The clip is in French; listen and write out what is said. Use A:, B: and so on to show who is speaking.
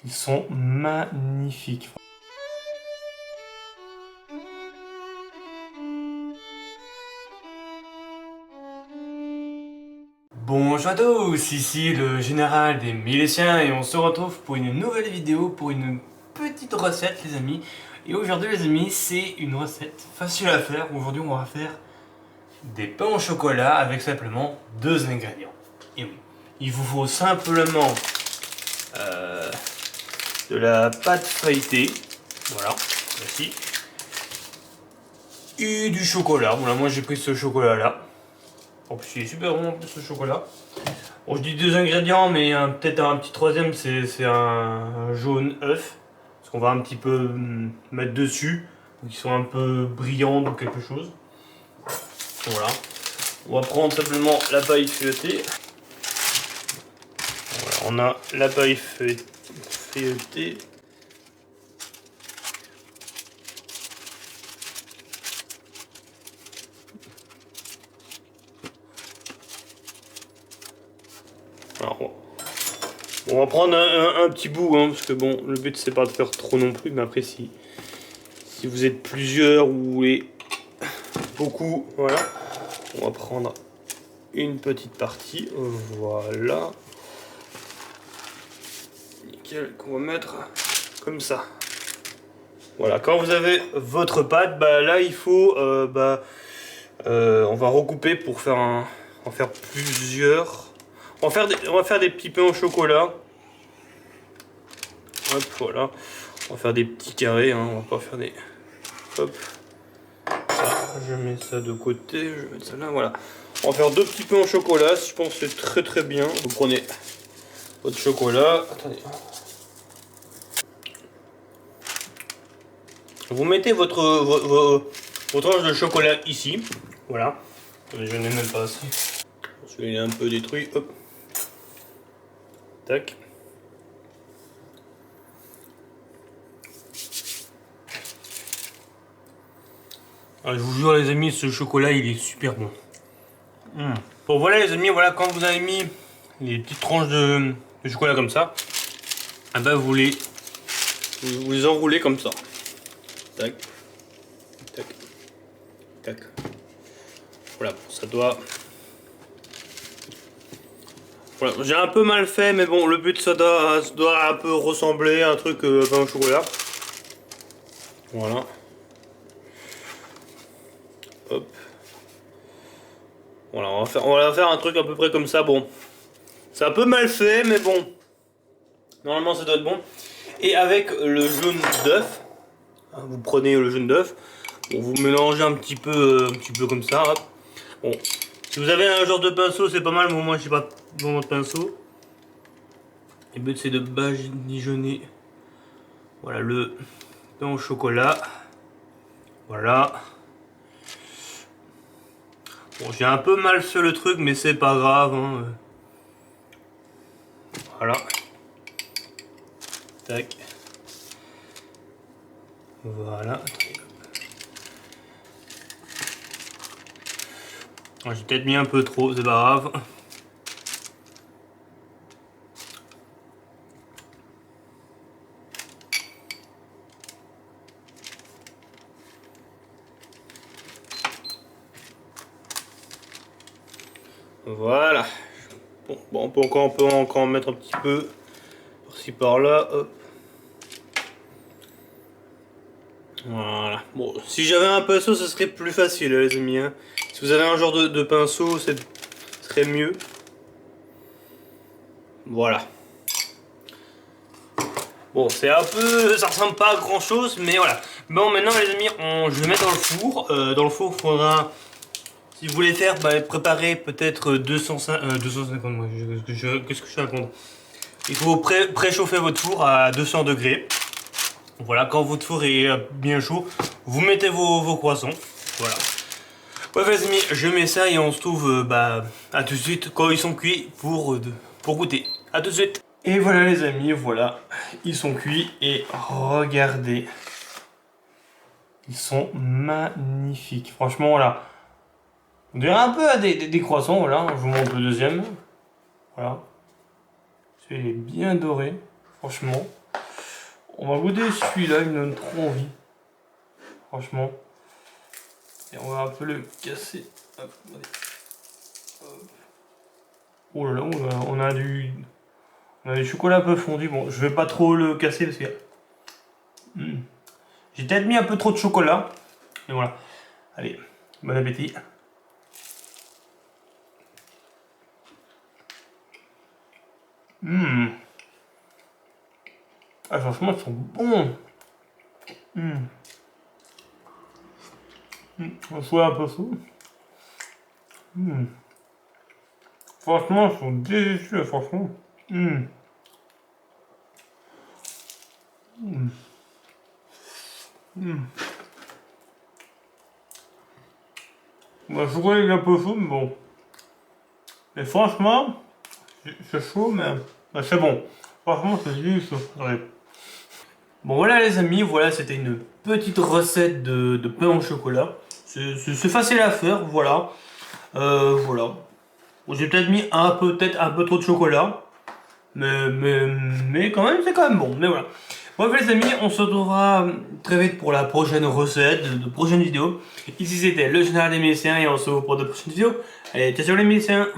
A: Ils sont magnifiques. Bonjour à tous, ici le général des Milésiens et on se retrouve pour une nouvelle vidéo, pour une petite recette les amis. Et aujourd'hui les amis, c'est une recette facile à faire. Aujourd'hui on va faire des pains au chocolat avec simplement 2 ingrédients. Et oui, il vous faut simplement de la pâte feuilletée, voilà, voici, et du chocolat. Voilà, moi j'ai pris ce chocolat là. En plus il est super bon ce chocolat. Bon, je dis 2 ingrédients, mais peut-être un petit troisième, c'est un jaune œuf. Parce qu'on va un petit peu mettre dessus. Donc ils sont un peu brillants ou quelque chose. Voilà. On va prendre simplement la paille feuilletée. Voilà, on a la paille feuilletée. Alors, on va prendre un petit bout, hein, parce que bon, le but c'est pas de faire trop non plus, mais après si vous êtes plusieurs ou vous voulez beaucoup, voilà, on va prendre une petite partie, voilà, nickel, qu'on va mettre comme ça. Voilà, quand vous avez votre pâte, bah là il faut, on va recouper pour faire en faire plusieurs. On va faire des petits pains au chocolat. Hop, voilà. On va faire des petits carrés, hein. On va pas faire des... Hop. Ça, je mets ça de côté, je vais mettre ça là, voilà. On va faire 2 petits pains au chocolat, je pense que c'est très très bien. Vous prenez votre chocolat, attendez. Vous mettez votre tranche de chocolat ici, voilà. Je n'ai même pas assez. Celui-là il est un peu détruit, hop. Tac. Ah, je vous jure les amis, ce chocolat il est super bon. Bon voilà les amis, voilà quand vous avez mis les petites tranches de chocolat comme ça, ah ben vous les enroulez comme ça. Tac, tac, tac. Voilà, ça doit... Voilà, j'ai un peu mal fait, mais bon, le but ça doit un peu ressembler à un truc pain au chocolat. Voilà. Hop. Voilà, on va faire un truc à peu près comme ça. Bon, c'est un peu mal fait, mais bon, normalement ça doit être bon. Et avec le jaune d'œuf, vous prenez le jaune d'œuf, bon, vous mélangez un petit peu comme ça. Hop. Bon, si vous avez un genre de pinceau, c'est pas mal, mais moi je sais pas vraiment de pinceau. Le but c'est de badigeonner, voilà, le pain au chocolat. Voilà. Bon, j'ai un peu mal fait le truc, mais c'est pas grave, hein. Voilà. Tac. Voilà. J'ai peut-être mis un peu trop, c'est pas grave. Voilà. Bon, on peut encore en mettre un petit peu par-ci par-là. Hop. Voilà. Bon, si j'avais un pinceau, ce serait plus facile, les amis, hein. Si vous avez un genre de pinceau, ce serait mieux. Voilà. Bon, c'est un peu... ça ressemble pas à grand chose, mais voilà. Bon, maintenant, les amis, je vais mettre dans le four. Dans le four, il faudra... Si vous voulez faire, préparer peut-être 250... moi, qu'est-ce que je raconte? Il faut préchauffer votre four à 200 degrés. Voilà, quand votre four est bien chaud, vous mettez vos croissants. Voilà. Ouais, les amis, je mets ça et on se trouve à tout de suite quand ils sont cuits pour goûter. À tout de suite. Et voilà les amis, voilà, ils sont cuits et regardez. Ils sont magnifiques. Franchement, voilà. On dirait un peu à des croissants, voilà. Je vous montre le deuxième. Voilà. Celui-là est bien doré, franchement. On va goûter celui-là, il me donne trop envie. Franchement. Et on va un peu le casser. Hop, allez. Hop. Oh là là, on a du chocolat un peu fondu. Bon, je vais pas trop le casser parce que... J'ai peut-être mis un peu trop de chocolat. Et voilà. Allez, bon appétit. Ah, franchement, ils sont bons. On soit un peu chaud. Franchement, ils sont délicieux, franchement. Bon, le chocolat il est un peu chaud, mais bon. Mais franchement, c'est chaud, mais c'est bon. Franchement, c'est délicieux. Ouais. Bon voilà les amis, voilà c'était une petite recette de pain au chocolat. C'est facile à faire, voilà. Voilà. Bon, j'ai peut-être mis peut-être un peu trop de chocolat. Mais quand même, c'est quand même bon. Mais voilà. Bref les amis, on se retrouvera très vite pour la prochaine recette, de prochaine vidéo. Ici c'était le général des Médecins et on se retrouve pour de prochaines vidéos. Allez, ciao ciao les Médecins.